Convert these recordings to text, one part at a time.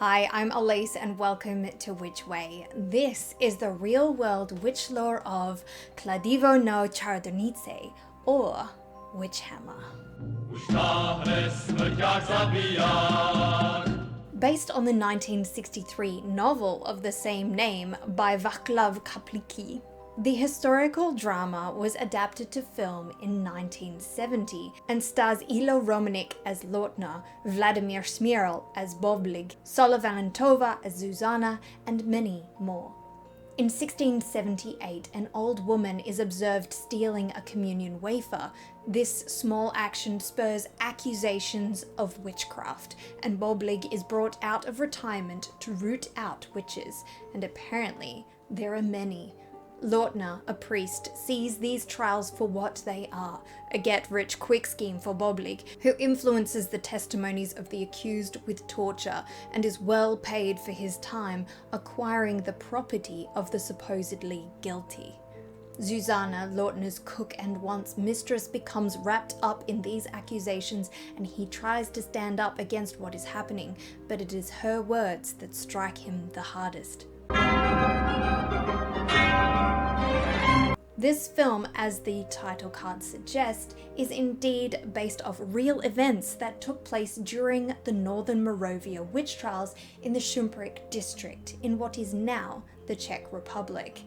Hi, I'm Elise and welcome to Witch Way. This is the real-world witch lore of Kladivo no čarodějnice, or Witchhammer. Based on the 1963 novel of the same name by Václav Kaplický, the historical drama was adapted to film in 1970 and stars Ilo Romanik as Lortna, Vladimir Smirl as Boblig, Sola Valentova as Zuzana, and many more. In 1678, an old woman is observed stealing a communion wafer. This small action spurs accusations of witchcraft, and Boblig is brought out of retirement to root out witches, and apparently there are many. Lortna, a priest, sees these trials for what they are, a get-rich-quick scheme for Boblig, who influences the testimonies of the accused with torture and is well paid for his time acquiring the property of the supposedly guilty. Zuzana, Lortna's cook and once mistress, becomes wrapped up in these accusations, and he tries to stand up against what is happening, but it is her words that strike him the hardest. This film, as the title card suggests, is indeed based off real events that took place during the Northern Moravia witch trials in the Šumperk district in what is now the Czech Republic.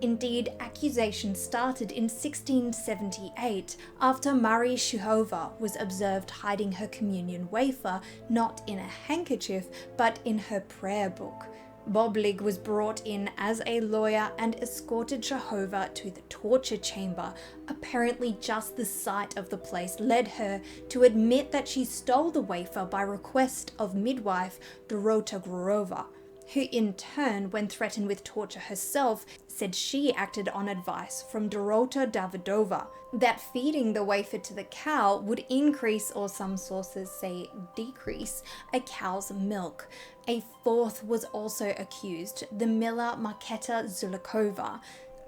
Indeed, accusations started in 1678 after Marie Shuhova was observed hiding her communion wafer not in a handkerchief but in her prayer book. Boblig was brought in as a lawyer and escorted Shuhova to the torture chamber. Apparently just the sight of the place led her to admit that she stole the wafer by request of midwife Dorota Grorova, who in turn, when threatened with torture herself, said she acted on advice from Dorota Davidova that feeding the wafer to the cow would increase, or some sources say decrease, a cow's milk. A fourth was also accused, the miller Marketa Zulikova.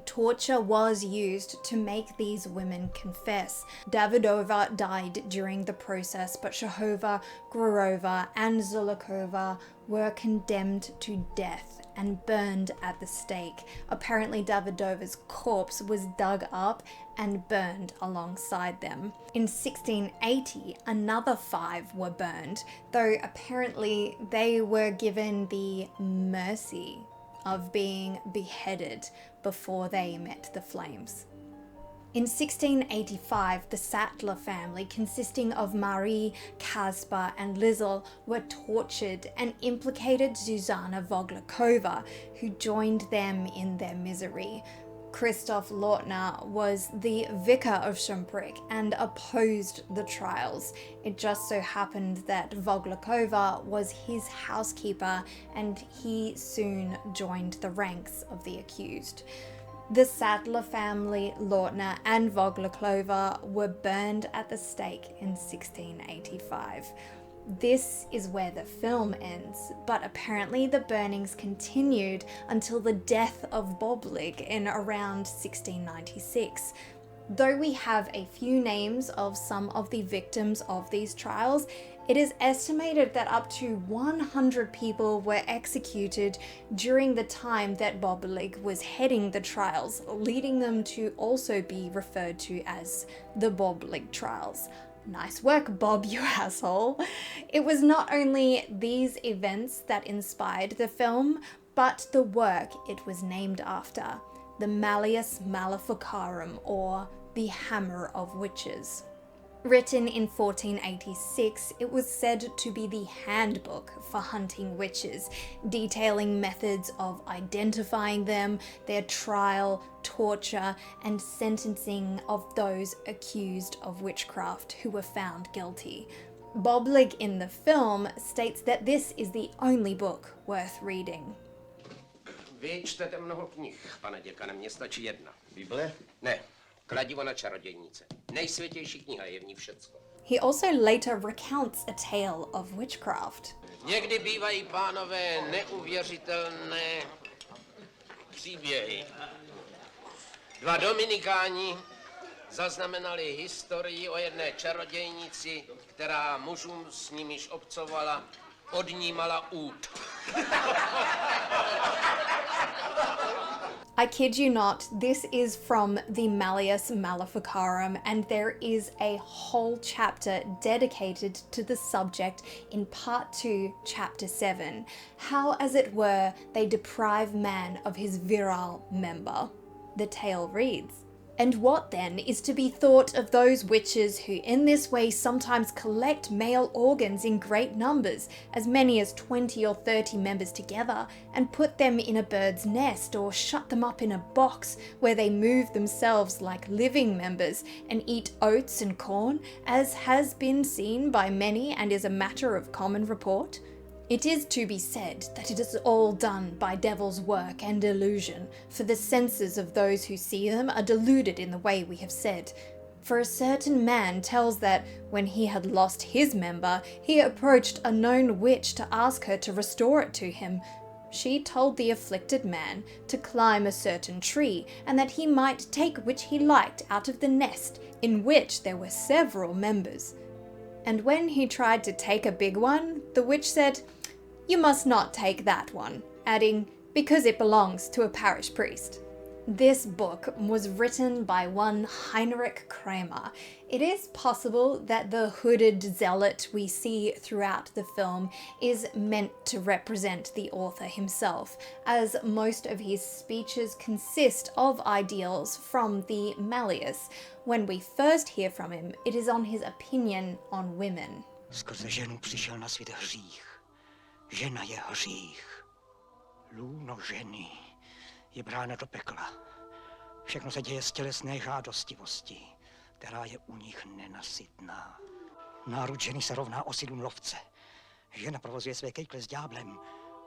Torture was used to make these women confess. Davidova died during the process, but Shuhova, Grorova, and Zulikova were condemned to death and burned at the stake. Apparently Davidova's corpse was dug up and burned alongside them. In 1680, another 5 were burned, though apparently they were given the mercy of being beheaded before they met the flames. In 1685, the Sattler family, consisting of Marie, Kaspar, and Lizel, were tortured and implicated Zuzana Voglakova, who joined them in their misery. Christoph Lortner was the vicar of Šumperk and opposed the trials. It just so happened that Voglakova was his housekeeper, and he soon joined the ranks of the accused. The Sattler family, Lortner and Voglakova, were burned at the stake in 1685. This is where the film ends, but apparently the burnings continued until the death of Boblig in around 1696. Though we have a few names of some of the victims of these trials, it is estimated that up to 100 people were executed during the time that Boblig was heading the trials, leading them to also be referred to as the Boblig trials. Nice work, Bob, you asshole. It was not only these events that inspired the film, but the work it was named after, the Malleus Maleficarum, or the Hammer of Witches. Written in 1486, it was said to be the handbook for hunting witches, detailing methods of identifying them, their trial, torture, and sentencing of those accused of witchcraft who were found guilty. Boblig in the film states that this is the only book worth reading. Vy čtete mnoho knih, pane děkane, mně stačí jedna. Bible? Ne, Kladivo na čarodějnice. Nejsvětější kniha, je v ní všecko. He also later recounts a tale of witchcraft. Někdy bývají, pánové, neuvěřitelné příběhy. 2 dominikáni zaznamenali historii o jedné čarodějnici, která mužům, s nimiž obcovala, odnímala út. I kid you not, this is from the Malleus Maleficarum, and there is a whole chapter dedicated to the subject in Part 2, Chapter 7, how, as it were, they deprive man of his virile member. The tale reads, "And what then is to be thought of those witches who in this way sometimes collect male organs in great numbers, as many as 20 or 30 members together, and put them in a bird's nest, or shut them up in a box, where they move themselves like living members, and eat oats and corn, as has been seen by many and is a matter of common report? It is to be said that it is all done by devil's work and illusion, for the senses of those who see them are deluded in the way we have said. For a certain man tells that, when he had lost his member, he approached a known witch to ask her to restore it to him. She told the afflicted man to climb a certain tree, and that he might take which he liked out of the nest, in which there were several members. And when he tried to take a big one, the witch said, 'You must not take that one,' adding, 'because it belongs to a parish priest.' This book was written by one Heinrich Kramer. It is possible that the hooded zealot we see throughout the film is meant to represent the author himself, as most of his speeches consist of ideals from the Malleus. When we first hear from him, it is on his opinion on women. Skrze ženu přišel na svět hřích. Žena je hřích. Lůno ženy je brána do pekla. Všechno se děje z tělesné žádostivosti, která je u nich nenasytná. Národ ženy se rovná osidům lovce. Žena provozuje své kejkle s ďáblem,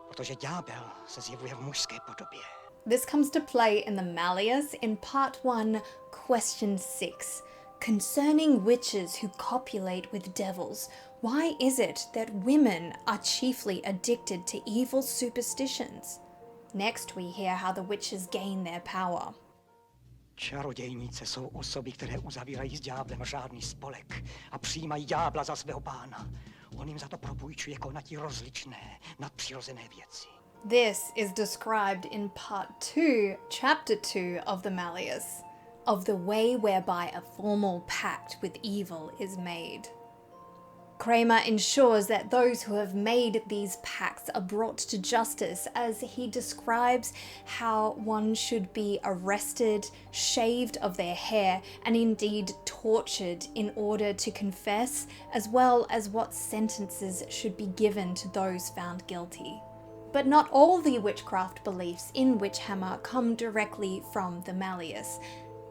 protože ďábel se zjevuje v mužské podobě. This comes to play in the Malleus in Part 1, Question 6. Concerning witches who copulate with devils, why is it that women are chiefly addicted to evil superstitions? Next we hear how the witches gain their power. Čarodějnice jsou osoby, které uzavírají s ďáblem řádný spolek a přijímají ďábla za svého pána. On jim za to propůjčuje konatí rozličné, nadpřirozené věci. This is described in Part 2, Chapter 2 of the Malleus, of the way whereby a formal pact with evil is made. Kramer ensures that those who have made these pacts are brought to justice, as he describes how one should be arrested, shaved of their hair, and indeed tortured in order to confess, as well as what sentences should be given to those found guilty. But not all the witchcraft beliefs in Witchhammer come directly from the Malleus.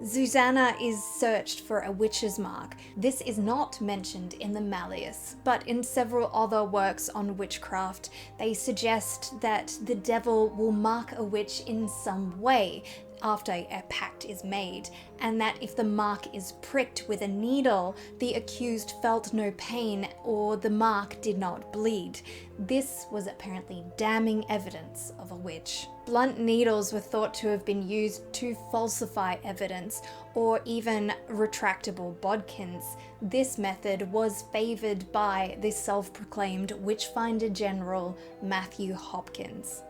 Susanna is searched for a witch's mark. This is not mentioned in the Malleus, but in several other works on witchcraft, they suggest that the devil will mark a witch in some way after a pact is made, and that if the mark is pricked with a needle, the accused felt no pain or the mark did not bleed. This was apparently damning evidence of a witch. Blunt needles were thought to have been used to falsify evidence, or even retractable bodkins. This method was favoured by the self-proclaimed Witchfinder General Matthew Hopkins.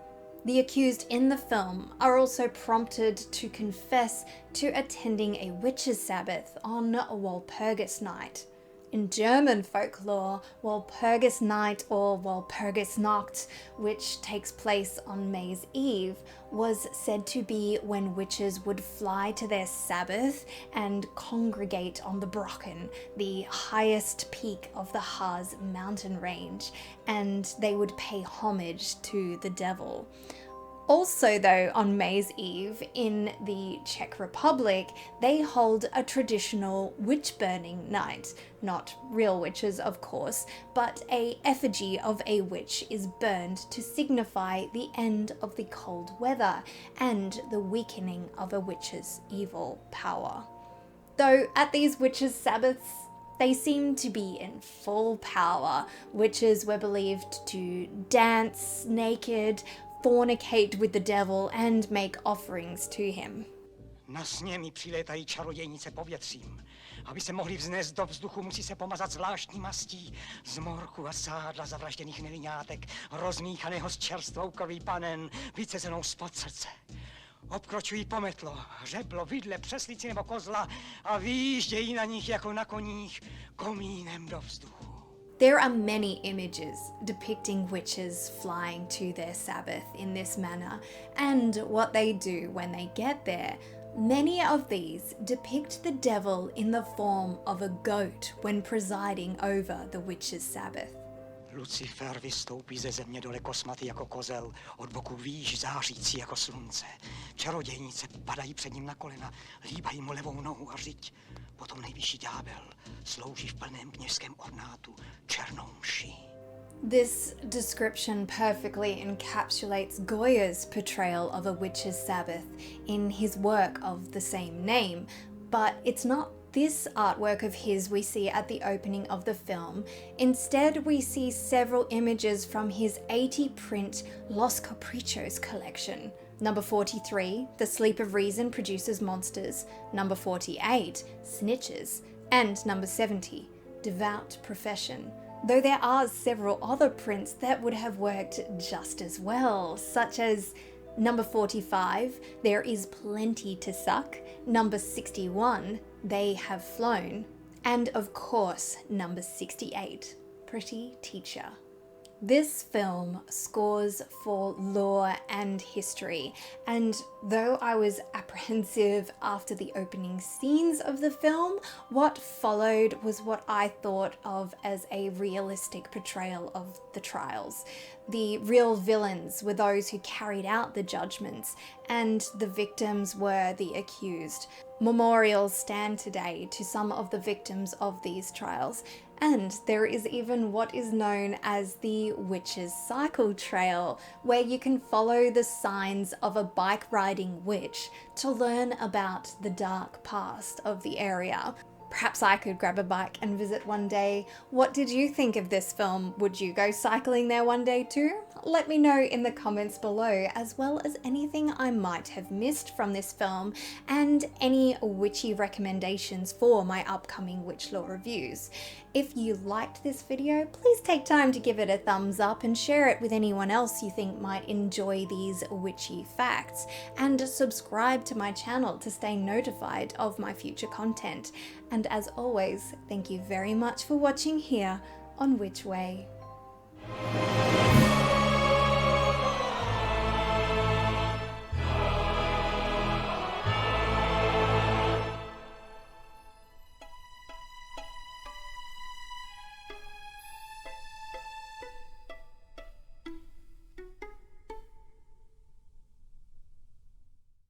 The accused in the film are also prompted to confess to attending a witch's Sabbath on Walpurgis Night. In German folklore, Walpurgis Night or Walpurgisnacht, which takes place on May's Eve, was said to be when witches would fly to their Sabbath and congregate on the Brocken, the highest peak of the Harz mountain range, and they would pay homage to the devil. Also though, on May's Eve in the Czech Republic, they hold a traditional witch burning night. Not real witches, of course, but a effigy of a witch is burned to signify the end of the cold weather and the weakening of a witch's evil power. Though at these witches' Sabbaths, they seem to be in full power. Witches were believed to dance naked, fornicate with the devil, and make offerings to him. Na sněmi přilétají čarodějnice povětřím. Aby se mohli vznést do vzduchu, musí se pomazat zvláštní mastí z morku a sádla zavražděných neliňátek, rozmíchaného s čerstvou krví panen, vycezenou spod srdce. Obkročují pometlo, hřeblo, vidle, přeslici nebo kozla a vyjíždějí na nich jako na koních komínem do vzduchu. There are many images depicting witches flying to their Sabbath in this manner and what they do when they get there. Many of these depict the devil in the form of a goat when presiding over the witch's Sabbath. Lucifer vystoupí ze země dole kosmatý jako kozel, od boku výš zářící jako slunce. Čarodějnice padají před ním na kolena, líbají mu levou nohu a řiď. Potom nejvyšší ďábel slouží v plném kněžském ornátu černou mši. This description perfectly encapsulates Goya's portrayal of a witch's Sabbath in his work of the same name, but it's not this artwork of his we see at the opening of the film. Instead, we see several images from his 80-print Los Caprichos collection. Number 43, The Sleep of Reason Produces Monsters. Number 48, Snitches. And number 70, Devout Profession. Though there are several other prints that would have worked just as well, such as number 45, There Is Plenty to Suck. Number 61, They Have Flown. And of course, number 68, Pretty Teacher. This film scores for lore and history, and though I was apprehensive after the opening scenes of the film, what followed was what I thought of as a realistic portrayal of the trials. The real villains were those who carried out the judgments, and the victims were the accused. Memorials stand today to some of the victims of these trials, and there is even what is known as the Witch's Cycle Trail, where you can follow the signs of a bike riding witch to learn about the dark past of the area. Perhaps I could grab a bike and visit one day. What did you think of this film? Would you go cycling there one day too? Let me know in the comments below, as well as anything I might have missed from this film and any witchy recommendations for my upcoming witch lore reviews. If you liked this video, please take time to give it a thumbs up and share it with anyone else you think might enjoy these witchy facts, and subscribe to my channel to stay notified of my future content. And as always, thank you very much for watching here on Witch Way.